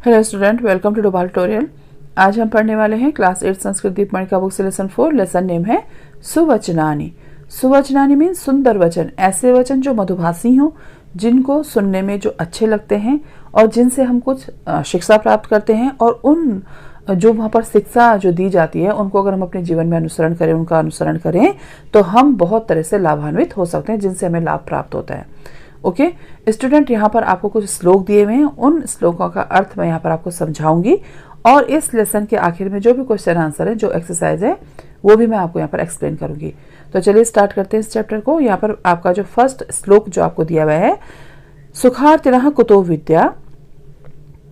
Hello student, welcome to Dobhal tutorial. आज हम पढ़ने वाले हैं क्लास 8 संस्कृत दीपमणिका बुक से लेसन 4। लेसन नेम है सुवचनानी। सुवचनानी मीन सुंदर वचन, ऐसे वचन जो मधुभाषी हों, जिनको सुनने में जो अच्छे लगते हैं और जिनसे हम कुछ शिक्षा प्राप्त करते हैं, और उन जो वहाँ पर शिक्षा जो दी जाती है उनको अगर हम अपने जीवन में अनुसरण करें, उनका अनुसरण करें, तो हम बहुत तरह से लाभान्वित हो सकते हैं, जिनसे हमें लाभ प्राप्त होता है। ओके स्टूडेंट, यहाँ पर आपको कुछ श्लोक दिए हुए हैं, उन श्लोकों का अर्थ मैं यहाँ पर आपको समझाऊंगी, और इस लेसन के आखिर में जो भी क्वेश्चन आंसर है, जो एक्सरसाइज है, वो भी मैं आपको यहाँ पर एक्सप्लेन करूंगी। तो चलिए स्टार्ट करते हैं इस चैप्टर को। यहाँ पर आपका जो फर्स्ट श्लोक जो आपको दिया हुआ है, सुखार्थिनः कुतो विद्या,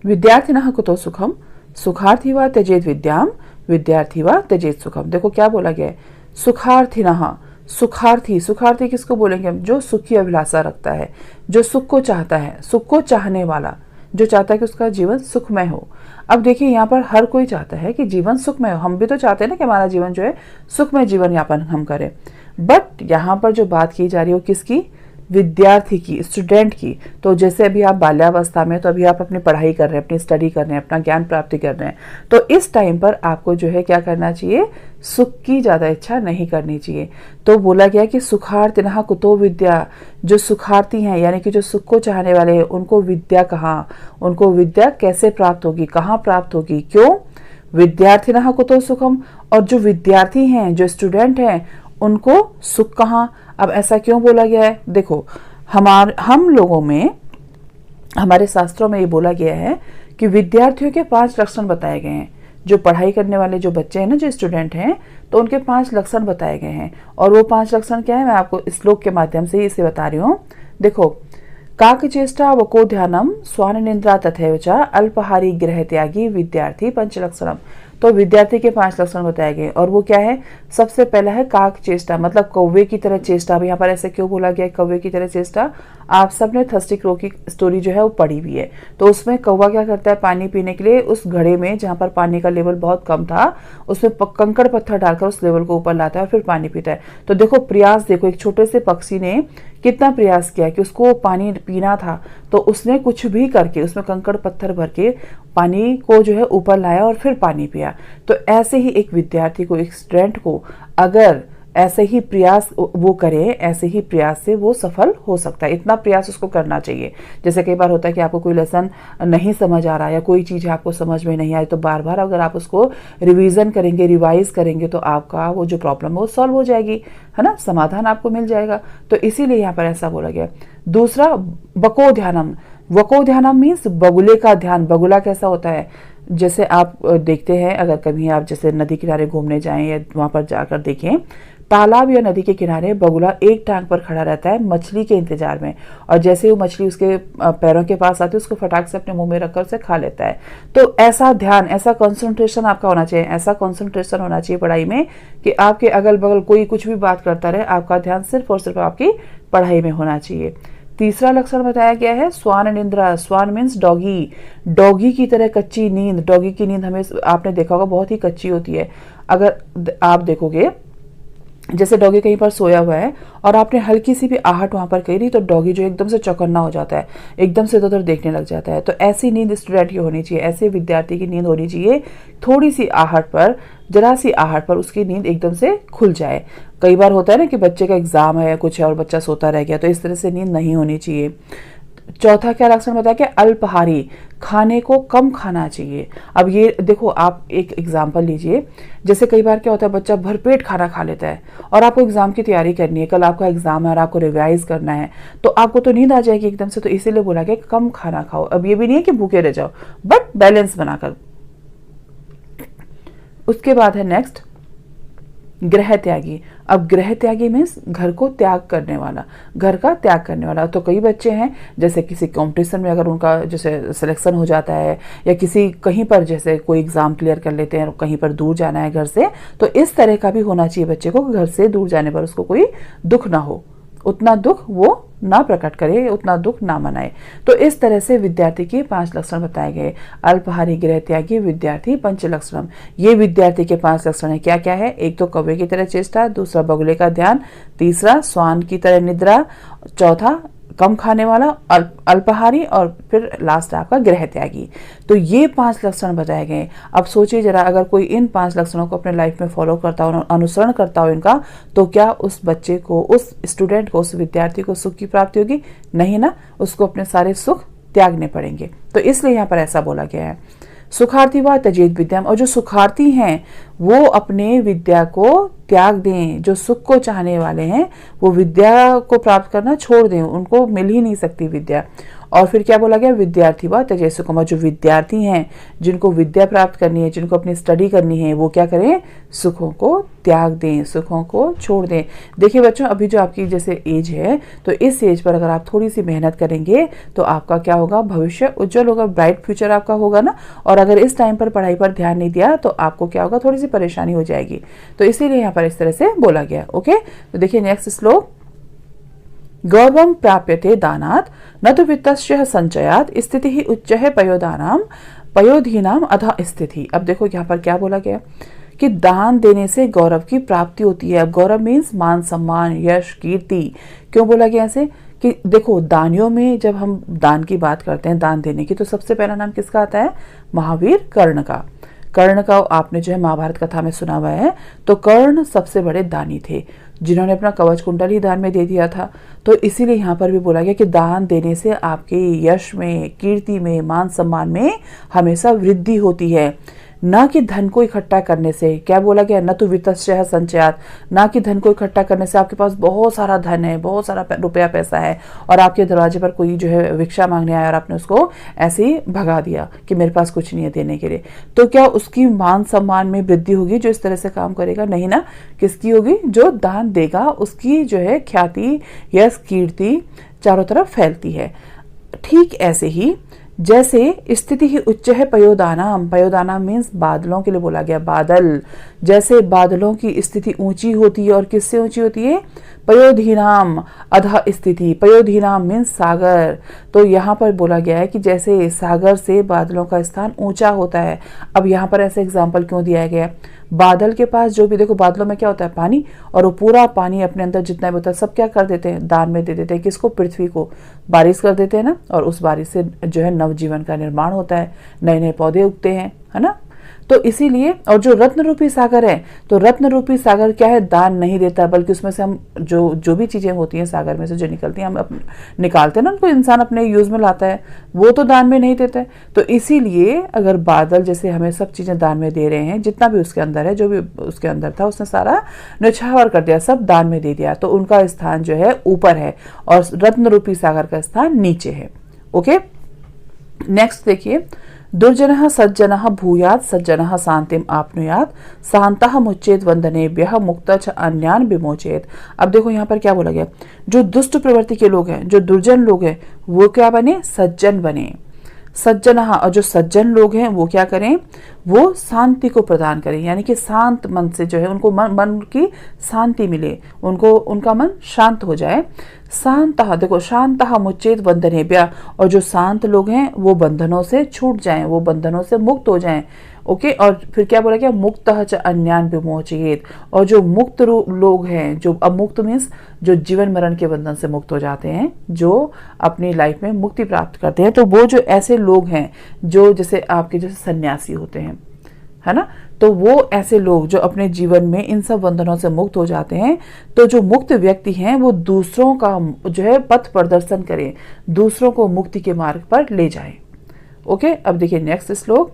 विद्यार्थिनः कुतो सुखम, सुखार्थी वा त्यजेत विद्याम, विद्यार्थी वा त्यजेत सुखम। देखो क्या बोला गया है, सुखार्थिनः, सुखार्थी। सुखार्थी किसको बोलेंगे हम? जो सुख की अभिलाषा रखता है, जो सुख को चाहता है, सुख को चाहने वाला, जो चाहता है कि उसका जीवन सुखमय हो। अब देखिए यहाँ पर हर कोई चाहता है कि जीवन सुखमय हो, हम भी तो चाहते हैं ना कि हमारा जीवन जो है सुखमय जीवन यापन हम करें। बट यहाँ पर जो बात की जा रही है वो किसकी? विद्यार्थी की, स्टूडेंट की। तो जैसे अभी आप बाल्यावस्था में, तो अभी आप अपनी पढ़ाई कर रहे हैं, अपनी स्टडी कर रहे हैं, अपना ज्ञान प्राप्ति कर रहे हैं, तो इस टाइम पर आपको जो है क्या करना चाहिए? सुख की ज्यादा इच्छा नहीं करनी चाहिए। तो बोला गया कि सुखार्थिनः कुतो विद्या, जो सुखार्थी हैं यानी कि जो सुख को चाहने वाले हैं, उनको विद्या कहाँ, उनको विद्या कैसे प्राप्त होगी, कहाँ प्राप्त होगी, क्यों? विद्यार्थिनः कुतो सुखम। और जो विद्यार्थी हैं, जो स्टूडेंट हैं, उनको सुख कहाँ? अब ऐसा क्यों बोला गया है? देखो हम लोगों में, हमारे शास्त्रों में ये बोला गया है कि विद्यार्थियों के 5 लक्षण बताए गए हैं। जो पढ़ाई करने वाले जो बच्चे हैं ना, जो स्टूडेंट हैं, तो उनके 5 लक्षण बताए गए हैं। और वो 5 लक्षण क्या है, मैं आपको श्लोक के माध्यम से इसे बता रही हूँ। देखो, काकचेष्टा वको ध्यानम, स्वान निंद्रा तथैव च, अल्पहारी गृह त्यागी विद्यार्थी पंचलक्षणम। तो विद्यार्थी के 5 लक्षण बताए गए, और वो क्या है? सबसे पहला है काक चेष्टा, मतलब कौवे की तरह चेष्टा। अब यहाँ पर ऐसे क्यों बोला गया कौवे की तरह चेष्टा? आप सबने थर्स्टी क्रो की स्टोरी जो है वो पढ़ी हुई है। तो उसमें कौवा क्या करता है? पानी पीने के लिए उस घड़े में, जहाँ पर पानी का लेवल बहुत कम था, उसमें कंकड़ पत्थर डालकर उस लेवल को ऊपर लाता है और फिर पानी पीता है। तो देखो प्रयास, देखो एक छोटे से पक्षी ने कितना प्रयास किया कि उसको पानी पीना था, तो उसने कुछ भी करके उसमें कंकड़ पत्थर भर के पानी को जो है ऊपर लाया और फिर पानी पिया। तो ऐसे ही एक विद्यार्थी को, एक स्टूडेंट को, अगर ऐसे ही प्रयास वो करे, ऐसे ही प्रयास से वो सफल हो सकता है। इतना प्रयास उसको करना चाहिए। जैसे कई बार होता है कि आपको कोई लेसन नहीं समझ आ रहा है, या कोई चीज़ आपको समझ में नहीं आई, तो बार बार अगर आप उसको रिवीजन करेंगे, रिवाइज करेंगे, तो आपका वो जो प्रॉब्लम है वो सॉल्व हो जाएगी, है ना, समाधान आपको मिल जाएगा। तो इसीलिए यहाँ पर ऐसा बोला गया। दूसरा, वको ध्यानम। वको ध्यानम मीन्स बगुले का ध्यान। बगुला कैसा होता है? जैसे आप देखते हैं, अगर कभी आप जैसे नदी किनारे घूमने जाएं या वहां पर जाकर देखें, तालाब या नदी के किनारे बगुला एक टांग पर खड़ा रहता है मछली के इंतजार में, और जैसे वो मछली उसके पैरों के पास आती है, उसको फटाक से अपने मुंह में रखकर उसे खा लेता है। तो ऐसा ध्यान, ऐसा कंसंट्रेशन आपका होना चाहिए, ऐसा कंसंट्रेशन होना चाहिए पढ़ाई में कि आपके अगल बगल कोई कुछ भी बात करता रहे, आपका ध्यान सिर्फ और सिर्फ आपकी पढ़ाई में होना चाहिए। तीसरा लक्षण बताया गया है स्वान निंद्रा। स्वान मीन्स डॉगी। डॉगी की तरह कच्ची नींद। डॉगी की नींद हमें, आपने देखा होगा, बहुत ही कच्ची होती है। अगर आप देखोगे, जैसे डॉगी कहीं पर सोया हुआ है और आपने हल्की सी भी आहट वहां पर करी, तो डॉगी जो एकदम से चौकन्ना हो जाता है, एकदम से इधर देखने लग जाता है। तो ऐसी नींद स्टूडेंट की होनी चाहिए, ऐसे विद्यार्थी की नींद होनी चाहिए। थोड़ी सी आहट पर, जरा सी आहट पर उसकी नींद एकदम से खुल जाए। कई बार होता है ना कि बच्चे का एग्जाम है या कुछ है और बच्चा सोता रह गया, तो इस तरह से नींद नहीं होनी चाहिए। चौथा क्या लक्षण बताया कि अल्पहारी, खाने को कम खाना चाहिए। अब ये देखो, आप एक एग्जाम्पल लीजिए। जैसे कई बार क्या होता है, बच्चा भरपेट खाना खा लेता है और आपको एग्जाम की तैयारी करनी है, कल आपका एग्जाम है और आपको रिवाइज करना है, तो आपको तो नींद आ जाएगी एकदम से। तो इसीलिए बोला गया कि कम खाना खाओ। अब ये भी नहीं है कि भूखे रह जाओ, बट बैलेंस बनाकर। उसके बाद है नेक्स्ट, गृह त्यागी। अब गृह त्यागी मीन्स घर को त्याग करने वाला, घर का त्याग करने वाला। तो कई बच्चे हैं, जैसे किसी कंपटीशन में अगर उनका जैसे सिलेक्शन हो जाता है, या किसी कहीं पर जैसे कोई एग्जाम क्लियर कर लेते हैं और कहीं पर दूर जाना है घर से, तो इस तरह का भी होना चाहिए बच्चे को, घर से दूर जाने पर उसको कोई दुख ना हो, उतना दुख वो ना प्रकट करे, उतना दुख ना मनाए। तो इस तरह से विद्यार्थी के 5 लक्षण बताए गए। अल्पहारी गृह त्यागी विद्यार्थी पंचलक्षणम। ये विद्यार्थी के 5 लक्षण है। क्या क्या है? एक तो कौवे की तरह चेष्टा, दूसरा बगुले का ध्यान, तीसरा स्वान की तरह निद्रा, चौथा कम खाने वाला, अल्पाहारी और फिर लास्ट आपका गृह त्यागी। तो ये 5 लक्षण बताए गए। अब सोचिए जरा, अगर कोई इन 5 लक्षणों को अपने लाइफ में फॉलो करता हो, अनुसरण करता हो इनका, तो क्या उस बच्चे को, उस स्टूडेंट को, उस विद्यार्थी को सुख की प्राप्ति होगी? नहीं ना, उसको अपने सारे सुख त्यागने पड़ेंगे। तो इसलिए यहाँ पर ऐसा बोला गया है। सुखार्थी व त्यजेत विद्याम, और जो सुखार्थी हैं वो अपने विद्या को त्याग दें। जो सुख को चाहने वाले हैं वो विद्या को प्राप्त करना छोड़ दें, उनको मिल ही नहीं सकती विद्या। और फिर क्या बोला गया? विद्यार्थी व त्यजेत सुखम, जो विद्यार्थी हैं, जिनको विद्या प्राप्त करनी है, जिनको अपनी स्टडी करनी है, वो क्या करें? सुखों को त्याग दें, सुखों को छोड़ दें। देखिए बच्चों, अभी जो आपकी जैसे एज है, तो इस एज पर अगर आप थोड़ी सी मेहनत करेंगे तो आपका क्या होगा? भविष्य उज्जवल होगा, ब्राइट फ्यूचर आपका होगा ना। और अगर इस टाइम पर पढ़ाई पर ध्यान नहीं दिया तो आपको क्या होगा? थोड़ी सी परेशानी हो जाएगी। तो इसीलिए यहाँ पर इस तरह से बोला गया। ओके, तो देखिए नेक्स्ट श्लोक, गौरवं प्राप्यते दानात् न तो वित्तस्य संचयात् स्थितिः उच्चैः पयोदानां पयोधीनां अधः स्थिति। अब देखो यहाँ पर क्या बोला गया कि दान देने से गौरव की प्राप्ति होती है। अब गौरव मीन्स मान, सम्मान, यश, कीर्ति। क्यों बोला गया ऐसे? कि देखो, दानियों में जब हम दान की बात करते हैं, दान देने की, तो सबसे पहला नाम किसका आता है? महावीर कर्ण का। कर्ण का आपने जो है महाभारत कथा में सुना हुआ है। तो कर्ण सबसे बड़े दानी थे, जिन्होंने अपना कवच कुंडल ही दान में दे दिया था। तो इसीलिए यहाँ पर भी बोला गया कि दान देने से आपके यश में, कीर्ति में, मान सम्मान में हमेशा वृद्धि होती है, ना कि धन को इकट्ठा करने से। क्या बोला गया? न तो वित्तस्य संचयात्, ना कि धन को इकट्ठा करने से। आपके पास बहुत सारा धन है, बहुत सारा रुपया पैसा है, और आपके दरवाजे पर कोई जो है भिक्षा मांगने आया और आपने उसको ऐसे ही भगा दिया कि मेरे पास कुछ नहीं है देने के लिए, तो क्या उसकी मान सम्मान में वृद्धि होगी जो इस तरह से काम करेगा? नहीं ना। किसकी होगी? जो दान देगा उसकी जो है ख्याति, यश, कीर्ति चारों तरफ फैलती है। ठीक ऐसे ही जैसे स्थिति ही उच्च है पयोदानाम, पयोदानाम मीन्स बादलों के लिए बोला गया। बादल, जैसे बादलों की स्थिति ऊंची होती है, और किससे ऊंची होती है? पयोधीनाम अधः स्थिति। पयोधीनाम मीन्स सागर। तो यहाँ पर बोला गया है कि जैसे सागर से बादलों का स्थान ऊंचा होता है। अब यहाँ पर ऐसे एग्जाम्पल क्यों दिया गया? बादल के पास जो भी, देखो बादलों में क्या होता है? पानी, और वो पूरा पानी अपने अंदर जितना भी होता है सब क्या कर देते हैं? दान में दे देते हैं। किसको? पृथ्वी को। बारिश कर देते हैं ना, और उस बारिश से जो है नवजीवन का निर्माण होता है, नए नए पौधे उगते हैं, है ना। तो इसीलिए, और जो रत्न रूपी सागर है, तो रत्न रूपी सागर क्या है? दान नहीं देता, बल्कि उसमें से हम जो भी चीजें होती हैं सागर में से जो निकलती हैं, हम निकालते हैं ना, उनको इंसान अपने यूज में लाता है, वो तो दान में नहीं देता है। तो इसीलिए अगर बादल जैसे हमें सब चीजें दान में दे रहे हैं, जितना भी उसके अंदर है, जो भी उसके अंदर था उसने सारा न्यौछावर कर दिया, सब दान में दे दिया, तो उनका स्थान जो है ऊपर है और रत्न रूपी सागर का स्थान नीचे है। ओके, नेक्स्ट देखिए, दुर्जनः सज्जनः भूयात् सज्जनः शांतिम आपनुयात् शांतः मुच्चेत वंदनेभ्यः मुक्तः च अन्यान् विमोचेत। अब देखो यहाँ पर क्या बोला गया? जो दुष्ट प्रवृत्ति के लोग हैं, जो दुर्जन लोग हैं, वो क्या बने? सज्जन बने। सज्जनः, और जो सज्जन लोग हैं वो क्या करें? वो शांति को प्रदान करें, यानी कि शांत मन से जो है उनको मन की शांति मिले, उनको उनका मन शांत हो जाए। शांतः, देखो शांतः मुच्चेत बंधनेभ्यः, और जो शांत लोग हैं वो बंधनों से छूट जाएं, वो बंधनों से मुक्त हो जाएं। ओके, और फिर क्या बोला गया? मुक्तः च अन्यान् विमोचयेत्, और जो मुक्त लोग हैं, जो अब मुक्त मीन्स जो जीवन मरण के बंधन से मुक्त हो जाते हैं, जो अपनी लाइफ में मुक्ति प्राप्त करते हैं, तो वो जो ऐसे लोग हैं जो जैसे आपके जैसे सन्यासी होते हैं, है ना, तो वो ऐसे लोग जो अपने जीवन में इन सब बंधनों से मुक्त हो जाते हैं। तो जो मुक्त व्यक्ति हैं वो दूसरों का जो है पथ प्रदर्शन करें, दूसरों को मुक्ति के मार्ग पर ले जाएं। ओके, अब देखिए नेक्स्ट श्लोक,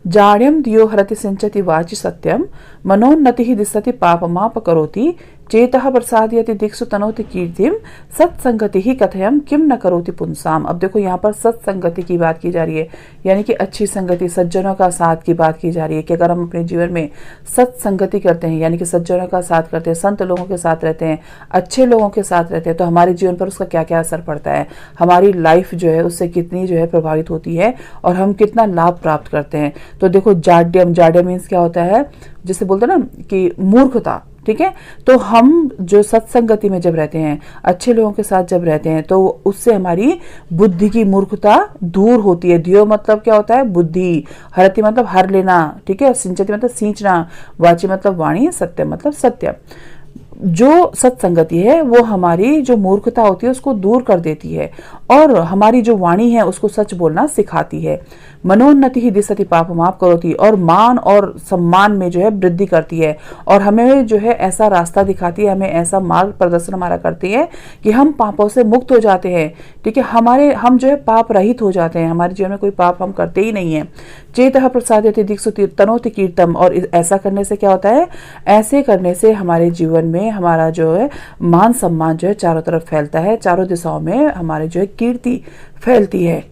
जाड्यम दियो हरति सिंचति वाचि सत्यम मनोन्नति दिशति पापमाप करोति चेतः प्रसादयति दिक्षु तनोति कीर्तिम सत्संगति ही कथयम किम न करोति पुंसाम। अब देखो यहाँ पर सत्संगति की बात की जा रही है, यानी कि अच्छी संगति, सज्जनों का साथ की बात की जा रही है कि अगर हम अपने जीवन में सत्संगति करते हैं, यानी कि सज्जनों का साथ करते हैं, संत लोगों के साथ रहते हैं, अच्छे लोगों के साथ रहते हैं, तो हमारे जीवन पर उसका क्या क्या असर पड़ता है, हमारी लाइफ जो है उससे कितनी जो है प्रभावित होती है और हम कितना लाभ प्राप्त करते हैं। तो देखो जाड्यम, जाड्यम मीन्स क्या होता है? जिसे बोलते हैं ना कि मूर्खता, ठीक है। तो हम जो सत्संगति में जब रहते हैं, अच्छे लोगों के साथ जब रहते हैं, तो उससे हमारी बुद्धि की मूर्खता दूर होती है। दियो मतलब क्या होता है? बुद्धि। हरति मतलब हर लेना, ठीक है। सिंचति मतलब सींचना। वाची मतलब वाणी। सत्य मतलब सत्य। जो सत्संगति है वो हमारी जो मूर्खता होती है उसको दूर कर देती है और हमारी जो वाणी है उसको सच बोलना सिखाती है। मनोन्नति ही दिशति पाप माप करोति, और मान और सम्मान में जो है वृद्धि करती है और हमें जो है ऐसा रास्ता दिखाती है, हमें ऐसा मार्ग प्रदर्शन हमारा करती है कि हम पापों से मुक्त हो जाते हैं। ठीक है, हम जो है पाप रहित हो जाते हैं, हमारे जीवन में कोई पाप हम करते ही नहीं है। चेतः प्रसादयति दीक्षुति तनोति कीर्तम, और ऐसा करने से क्या होता है, ऐसे करने से हमारे जीवन में हमारा जो है मान सम्मान जो है चारों तरफ फैलता है, चारों दिशाओं में हमारे जो है कीर्ति फैलती है।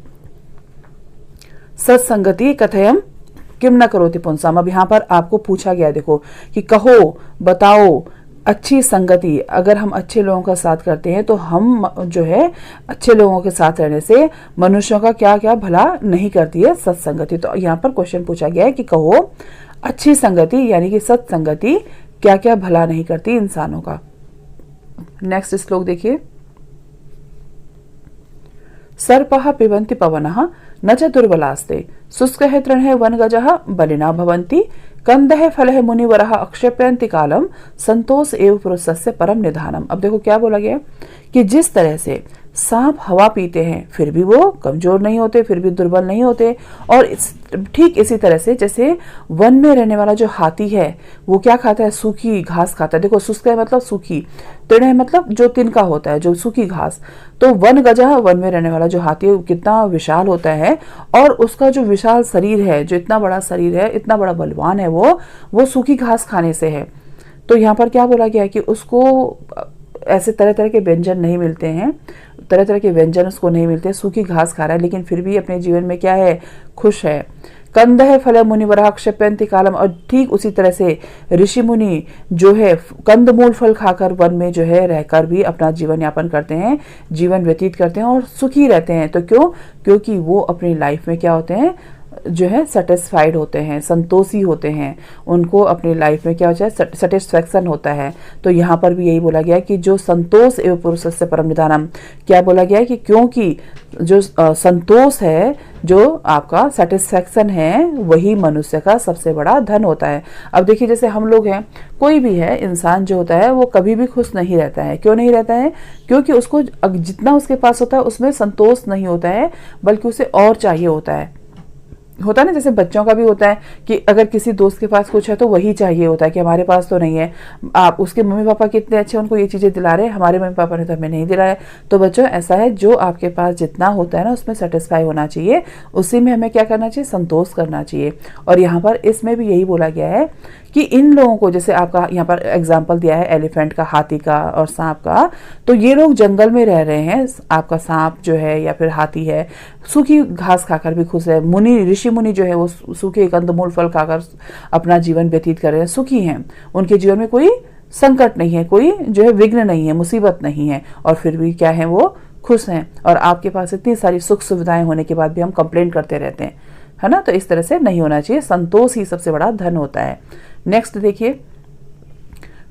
सत्संगति कथयम किम न करोति पुंसाम। अब यहाँ पर आपको पूछा गया, देखो कि कहो, बताओ, अच्छी संगति, अगर हम अच्छे लोगों का साथ करते हैं तो हम जो है अच्छे लोगों के साथ रहने से मनुष्यों का क्या क्या भला नहीं करती है सत्संगति। तो यहाँ पर क्वेश्चन पूछा गया है कि कहो अच्छी संगति यानी कि सत्संगति क्या क्या भला नहीं करती इंसानों का। नेक्स्ट श्लोक देखिए। सर्पः पिबन्ति पवनः न च दुर्बलास्ते, शुष्कः तृणः वनगजः बलिना भवन्ति, कंदः फलः मुनिवरः अक्षेपयन्ति कालम, संतोष एव पुरुषस्य परम निधानम। अब देखो क्या बोला गया कि जिस तरह से सांप हवा पीते हैं फिर भी वो कमजोर नहीं होते, फिर भी दुर्बल नहीं होते, और ठीक इसी तरह से जैसे वन में रहने वाला जो हाथी है वो क्या खाता है, सूखी घास खाता है। देखो शुष्क है मतलब सूखी, तृण है मतलब जो तिनका होता है, जो सूखी घास। तो वन गजा, वन में रहने वाला जो हाथी है कितना विशाल होता है, और उसका जो विशाल शरीर है, जो इतना बड़ा शरीर है, इतना बड़ा बलवान है, वो सूखी घास खाने से है। तो यहाँ पर क्या बोला गया है कि उसको ऐसे तरह तरह के व्यंजन नहीं मिलते हैं, तरह तरह के व्यंजन उसको नहीं मिलते, सूखी घास खा रहा है लेकिन फिर भी अपने जीवन में क्या है, खुश है। कंदः फल मुनिवरः क्षेपयन्ति कालम, और ठीक उसी तरह से ऋषि मुनि जो है कंदमूल फल खाकर वन में जो है रहकर भी अपना जीवन यापन करते हैं, जीवन व्यतीत करते हैं और सुखी रहते हैं। तो क्यों? क्योंकि वो अपनी लाइफ में क्या होते हैं, जो है सेटिस्फाइड होते हैं, संतोषी होते हैं, उनको अपनी लाइफ में क्या होता है, सेटिस्फैक्शन होता है। तो यहाँ पर भी यही बोला गया है कि जो संतोष एवं पुरुषस्य परम निधानम, क्या बोला गया है कि क्योंकि जो संतोष है, जो आपका सेटिस्फैक्शन है, वही मनुष्य का सबसे बड़ा धन होता है। अब देखिए जैसे हम लोग हैं, कोई भी है इंसान जो होता है वो कभी भी खुश नहीं रहता है। क्यों नहीं रहता है? क्योंकि उसको जितना उसके पास होता है उसमें संतोष नहीं होता है, बल्कि उसे और चाहिए होता है ना। जैसे बच्चों का भी होता है कि अगर किसी दोस्त के पास कुछ है तो वही चाहिए होता है कि हमारे पास तो नहीं है। आप उसके मम्मी पापा कितने अच्छे, उनको ये चीज़ें दिला रहे हैं, हमारे मम्मी पापा ने तो हमें नहीं दिलाया। तो बच्चों ऐसा है, जो आपके पास जितना होता है ना उसमें सेटिस्फाई होना चाहिए, उसी में हमें क्या करना चाहिए, संतोष करना चाहिए। और यहाँ पर इसमें भी यही बोला गया है कि इन लोगों को, जैसे आपका यहाँ पर एग्जाम्पल दिया है एलिफेंट का, हाथी का और सांप का, तो ये लोग जंगल में रह रहे हैं, आपका सांप जो है या फिर हाथी है सूखी घास खाकर भी खुश है। मुनि, ऋषि मुनि जो है वो सूखे कंदमूल फल खाकर अपना जीवन व्यतीत कर रहे हैं, सुखी हैं, उनके जीवन में कोई संकट नहीं है, कोई जो है विघ्न नहीं है, मुसीबत नहीं है, और फिर भी क्या है, वो खुश हैं। और आपके पास इतनी सारी सुख सुविधाएं होने के बाद भी हम कंप्लेंट करते रहते हैं, है ना। तो इस तरह से नहीं होना चाहिए, संतोष ही सबसे बड़ा धन होता है। नेक्स्ट देखिए,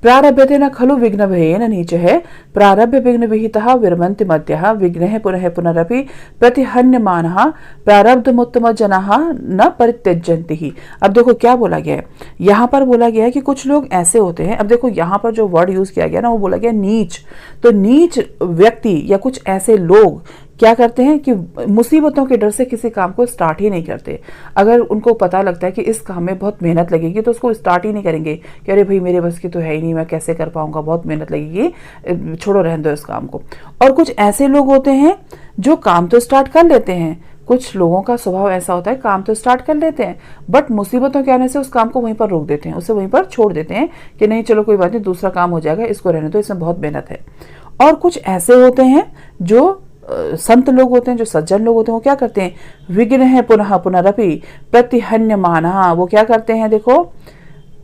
प्रारभ्यते न खलु विघ्न भयेन नीचः, प्रारभ्य विघ्न विहितः विरमन्ति मध्यः, विघ्नः पुनः पुनरपि प्रतिहन्यमानः, प्रारब्धमुत्तम जनाः न परित्यज्यन्ति ही। अब देखो क्या बोला गया है, यहाँ पर बोला गया है कि कुछ लोग ऐसे होते हैं। अब देखो यहाँ पर जो वर्ड यूज किया गया ना, वो बोला गया नीच। तो नीच व्यक्ति या कुछ ऐसे लोग क्या करते हैं कि मुसीबतों के डर से किसी काम को स्टार्ट ही नहीं करते। अगर उनको पता लगता है कि इस काम में बहुत मेहनत लगेगी तो उसको स्टार्ट ही नहीं करेंगे कि अरे भाई मेरे बस की तो है ही नहीं, मैं कैसे कर पाऊंगा, बहुत मेहनत लगेगी, छोड़ो रहने दो इस काम को। और कुछ ऐसे लोग होते हैं जो काम तो स्टार्ट कर लेते हैं। कुछ लोगों का स्वभाव ऐसा होता है, काम तो स्टार्ट कर लेते हैं बट मुसीबतों के आने से उस काम को वहीं पर रोक देते हैं, उसे वहीं पर छोड़ देते हैं कि नहीं चलो कोई बात नहीं, दूसरा काम हो जाएगा, इसको रहने दो, इसमें बहुत मेहनत है। और कुछ ऐसे होते हैं जो संत लोग होते हैं, जो सज्जन लोग होते हैं, वो क्या करते हैं, विघ्न है पुनः पुनरपि प्रतिहन्यमानः, वो क्या करते हैं, देखो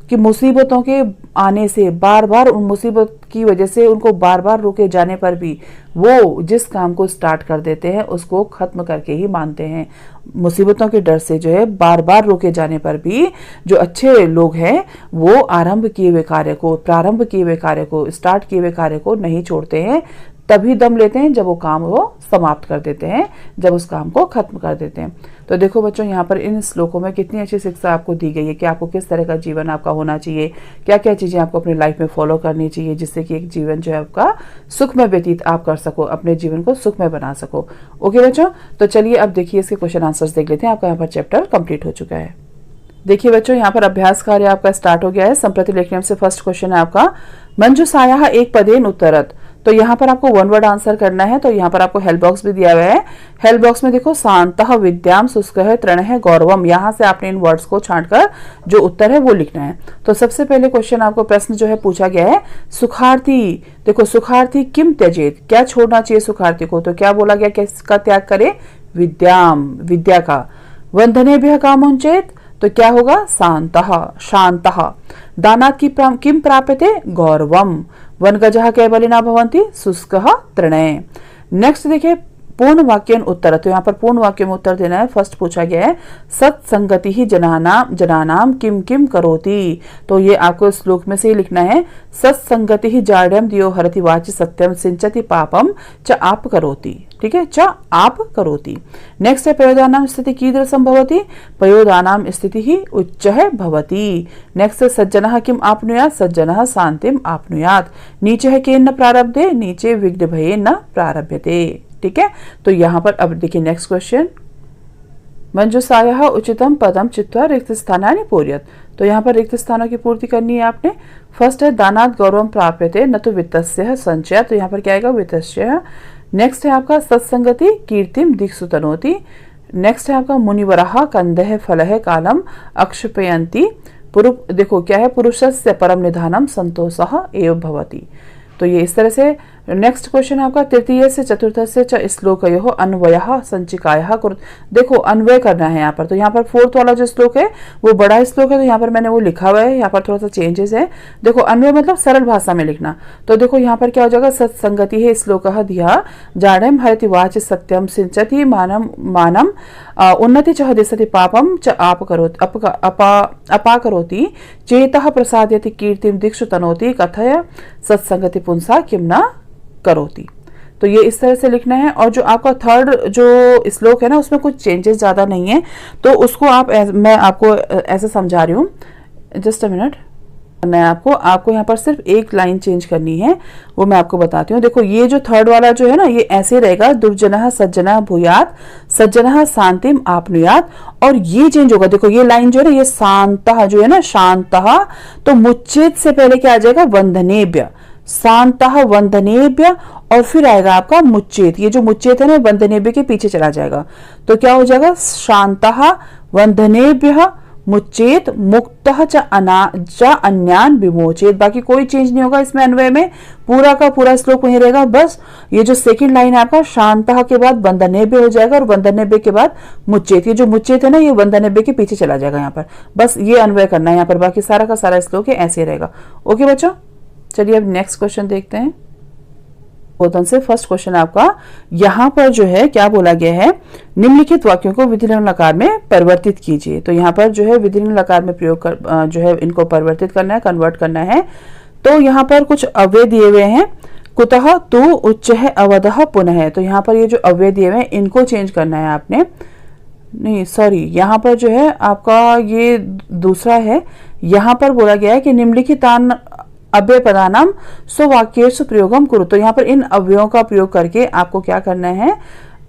कि मुसीबतों के आने से, बार बार उन मुसीबत की वजह से उनको बार बार रोके जाने पर भी वो जिस काम को स्टार्ट कर देते हैं उसको खत्म करके ही मानते हैं। मुसीबतों के डर से जो है बार बार रोके जाने पर भी जो अच्छे लोग हैं वो आरंभ किए हुए कार्य को, प्रारंभ किए हुए कार्य को, स्टार्ट किए हुए कार्य को नहीं छोड़ते हैं, तभी दम लेते हैं जब वो काम वो समाप्त कर देते हैं, जब उस काम को खत्म कर देते हैं। तो देखो बच्चों, यहाँ पर इन श्लोकों में कितनी अच्छी शिक्षा आपको दी गई है कि आपको किस तरह का जीवन आपका होना चाहिए, क्या क्या चीज़ें आपको अपनी लाइफ में फॉलो करनी चाहिए, जिससे कि एक जीवन जो है आपका सुखमय व्यतीत आप कर सको, अपने जीवन को सुखमय बना सको। ओके बच्चों, तो चलिए अब देखिए इसके क्वेश्चन आंसर्स देख लेते हैं। आपका यहाँ पर चैप्टर कंप्लीट हो चुका है। देखिए बच्चों, यहाँ पर अभ्यास कार्य आपका स्टार्ट हो गया है। संप्रति लेखनी से फर्स्ट क्वेश्चन है आपका, मंजुषायाः एक पदेन उत्तरत। तो यहाँ पर आपको वन वर्ड आंसर करना है। तो यहाँ पर आपको हेल्प बॉक्स भी दिया हुआ है। हेल्प बॉक्स में देखो, शांतः विद्याम शुष्कः तृणः गौरवम, यहाँ से आपने इन वर्ड्स को छांटकर जो उत्तर है वो लिखना है। तो सबसे पहले क्वेश्चन आपको प्रश्न जो है पूछा गया है, सुखार्थी। देखो, सुखार्थी किम त्यजेत, क्या छोड़ना चाहिए सुखार्थी को? तो क्या बोला गया, किसका त्याग करे? विद्याम, विद्या का। वंधनेभ्यः कामुञ्चेत, तो क्या होगा? शांतः, शांतः। दानात् किम प्राप्यते? गौरवम। वनगजः कैवलिना भवन्ति, शुष्कः तृणे। नेक्स्ट देखिए, पूर्ण वाक्य उत्तर। तो यहाँ पर पूर्ण वाक्य में उत्तर देना है। फर्स्ट पूछा गया है, सत्संगति ही जनानाम किम किम करोति। तो ये आपको श्लोक में से ही लिखना है, सत्संगति ही जाड्यम दियो हरति वाचि सत्यम सिंचति पापम च आप करोति। ठीक है, च आप करोति। नेक्स्ट है, पयोदानाम स्थिति कीदृशं भवति? पयोदानाम स्थिति ही उच्चः भवति। नेक्स्ट है, सज्जनः किम आपनुयात्? सज्जनः शांतिम आपनुयात्। नीचे है, केन न प्रारब्धे? नीचे विघ्न भये न प्रारभ्यते। ठीक है, तो यहाँ पर अब देखिए नेक्स्ट क्वेश्चन, मंजुषायाः उचितम पदम चित्वा रिक्त स्थानानि पूरयत। तो यहाँ पर रिक्त स्थानों की पूर्ति करनी है आपने। फर्स्ट है, दानात् गौरवम प्राप्यते न तो वित्तस्य संचय। तो यहाँ पर क्या आएगा? वित्तस्य। नेक्स्ट है आपका, सत्संगति कीर्तिम दिक्षु तनोति। नेक्स्ट है आपका, मुनिवरः कंदः फलः कालम अक्षपयन्ति। देखो क्या है, पुरुषस्य परम निधानम संतोषः एव भवति। तो ये इस तरह से। नेक्स्ट क्वेश्चन आपका, तृतीय से चतुर्थ से च श्लोकयोः अन्वयः संचिकायः कुरु। देखो अन्वय करना है यहाँ पर। तो यहाँ पर फोर्थ वाला जो श्लोक है वो बड़ा श्लोक है, तो यहाँ पर मैंने वो लिखा हुआ है। यहाँ पर थोड़ा सा चेंजेस है। देखो, अन्वय मतलब सरल भाषा में लिखना। तो देखो यहाँ पर क्या हो जाएगा, सत्संगति है श्लोकः धिया जाड्यम हरति वाचि सत्यम सिंचति मानम उन्नति च दिशति पापम च आप करोति अपाकरोति चेतः प्रसादयति कीर्तिम दिक्षु तनोति कथय सत्संगति पुंसा किम न करोति। तो ये इस तरह से लिखना है। और जो आपका थर्ड जो श्लोक है ना, उसमें कुछ चेंजेस ज्यादा नहीं है, तो उसको मैं आपको ऐसे समझा रही हूँ। जस्ट अ मिनट, मैं आपको यहाँ पर सिर्फ एक लाइन चेंज करनी है, वो मैं आपको बताती हूँ। देखो, ये जो थर्ड वाला जो है ना, ये ऐसे रहेगा, दुर्जनः सज्जनः भूयात् सज्जनः शांतिम आपनुयात्। और ये चेंज होगा। देखो, ये लाइन जो है ना, ये शांतः जो है ना, शांतः, तो मुच्चेत से पहले क्या आ जाएगा? वंदनेभ्य। शांतः वंदनेभ्य, और फिर आएगा आपका मुच्चेत। ये जो मुच्चेत है ना, वंदनेभ्य के पीछे चला जाएगा। तो क्या हो जाएगा? शांतः वंदनेभ्य मुच्चेत मुक्तः च अन्यान विमोचेत। बाकी कोई चेंज नहीं होगा इसमें। अन्वय में पूरा का पूरा श्लोक वहीं रहेगा। बस ये जो सेकंड लाइन है आपका, शांतः के बाद वंदनेभ्य हो जाएगा, और वंदनेभ्य के बाद मुच्चेत। ये जो मुच्चेत है ना, ये वंदनेभ्य के पीछे चला जाएगा यहाँ पर। बस ये अन्वय करना है यहाँ पर। बाकी सारा का सारा श्लोक है ऐसे रहेगा। ओके बच्चों, चलिए अब नेक्स्ट क्वेश्चन देखते हैं। बोधन से फर्स्ट क्वेश्चन आपका, यहाँ पर जो है क्या बोला गया है, निम्नलिखित वाक्यों को विधिलिंग लकार में परिवर्तित कीजिए। तो यहाँ पर जो है विधिलिंग लकार में प्रयोग कर जो है इनको परिवर्तित करना है, कन्वर्ट करना है। तो यहाँ पर कुछ अव्यय दिए हुए हैं, कुतः तु उच्चः अवधः पुनः। तो यहाँ पर ये जो अव्यय दिए हुए हैं इनको चेंज करना है आपने। नहीं सॉरी, यहाँ पर जो है आपका ये दूसरा है। यहाँ पर बोला गया है कि निम्नलिखितान अव्यय पदानाम स्ववाक्येषु प्रयोगम कुरु। तो यहाँ पर इन अव्ययों का प्रयोग करके आपको क्या करना है,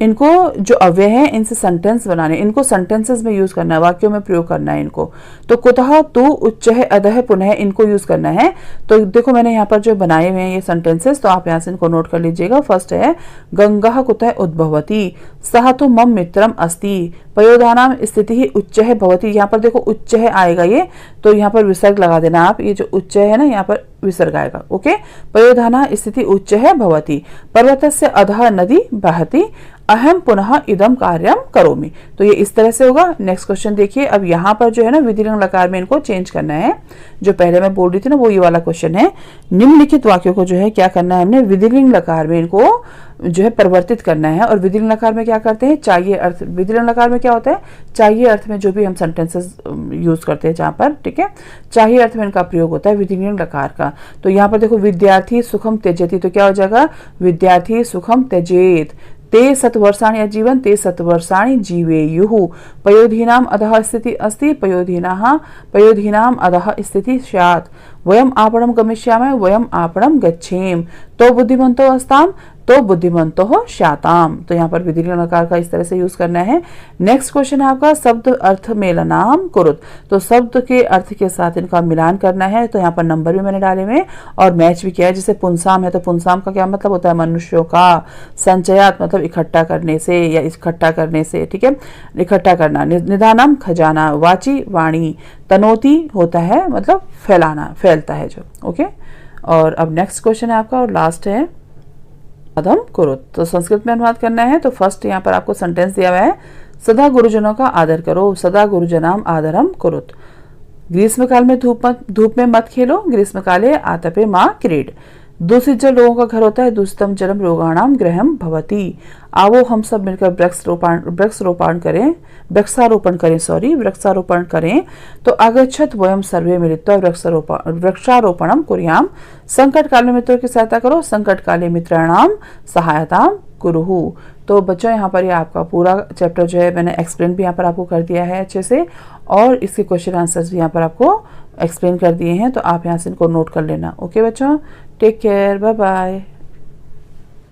इनको जो अव्यय है इनसे सेंटेंस बनाने, इनको सेंटेंसेस में यूज करना है, वाक्यों में प्रयोग करना है इनको। तो कुतः तु उच्चः अधः पुनः इनको यूज करना है। तो देखो मैंने यहाँ पर जो बनाए हुए हैं ये सेंटेंसेस, तो आप यहाँ से इनको नोट कर लीजिएगा। फर्स्ट है, गंगा कुतः उद्भवति, सह तो मम मित्रम अस्ति, पयोधानाम स्थिति ही उच्चः भवति। यहाँ पर देखो उच्चः आएगा ये, तो यहाँ पर विसर्ग लगा देना आप। ये जो उच्चः है ना, यहाँ पर विसर्ग आएगा। ओके, पयोधाना स्थिति उच्चः भवति, पर्वतस्य अधः नदी बहति, अहम पुनः इदम कार्यम करोमि। तो ये इस तरह से होगा। नेक्स्ट क्वेश्चन देखिए। अब यहाँ पर जो है ना विधिलिंग लकार में इनको चेंज करना है। जो पहले मैं बोल रही थी ना, वो ये वाला क्वेश्चन है। निम्नलिखित वाक्यों को जो है क्या करना है हमने, विधिलिंग लकार में इनको जो है परिवर्तित करना है। और विधिलिंग लकार में क्या करते हैं, चाहिए अर्थ, विधिलिंग लकार में क्या होता है, चाहिए अर्थ में जो भी हम सेंटेंसेस यूज करते हैं जहाँ पर, ठीक है, चाहिए अर्थ में इनका प्रयोग होता है विधिलिंग लकार का। तो यहाँ पर देखो विद्यार्थी सुखम त्यजेति, तो क्या हो जाएगा, विद्यार्थी सुखम त्यजेत। ते शतवर्षाणि आजीवन, ते शतवर्षाणि जीवेयुः। पयोधीनाम अधः स्थिति अस्ति, पयोधीनाम अधः स्थिति स्यात्। वयम आपणम गमिष्यामः, वयम आपणम गच्छेम। तो बुद्धिमंतो अस्ताम, तो बुद्धिमंतो स्याताम। तो यहाँ पर विधिलिंग लकार का इस तरह से यूज करना है। नेक्स्ट क्वेश्चन है आपका शब्द अर्थ मेलनाम कुरुत, तो शब्द के अर्थ के साथ इनका मिलान करना है। तो यहाँ पर नंबर भी मैंने डाले हुए और मैच भी किया है। जैसे पुंसाम है तो पुंसाम का क्या मतलब होता है, मनुष्यों का। संचयात मतलब इकट्ठा करने से या इकट्ठा करने से, ठीक है, इकट्ठा करना। निधानम खजाना, वाची वाणी, तनोती होता है मतलब फैलाना, फैलता है जो, ओके। और अब नेक्स्ट क्वेश्चन है आपका और लास्ट है अधम कुरुत, तो संस्कृत में अनुवाद करना है। तो फर्स्ट यहाँ पर आपको सेंटेंस दिया हुआ है, सदा गुरुजनों का आदर करो, सदा गुरुजनाम आदरम कुरुत। ग्रीष्म काल में धूप में मत खेलो, ग्रीष्म काले आतपे माँ क्रीड। दूषित जल रोगों का घर होता है, दूषितम जलम रोगाणाम गृहम भवति। आओ हम सब मिलकर वृक्षारोपण करें। तो आगच्छत वयम सर्वे मिलित्वा वृक्षारोपणम कुर्याम। संकट काल में मित्रों की सहायता करो, संकट काले मित्राणाम सहायताम कुरुहु। तो बच्चों यहाँ पर ये आपका पूरा चैप्टर जो है मैंने एक्सप्लेन भी यहाँ पर आपको कर दिया है अच्छे से, और इसके क्वेश्चन आंसर्स भी यहाँ पर आपको एक्सप्लेन कर दिए हैं। तो आप यहाँ से इनको नोट कर लेना। ओके बच्चों, टेक केयर, बाय बाय।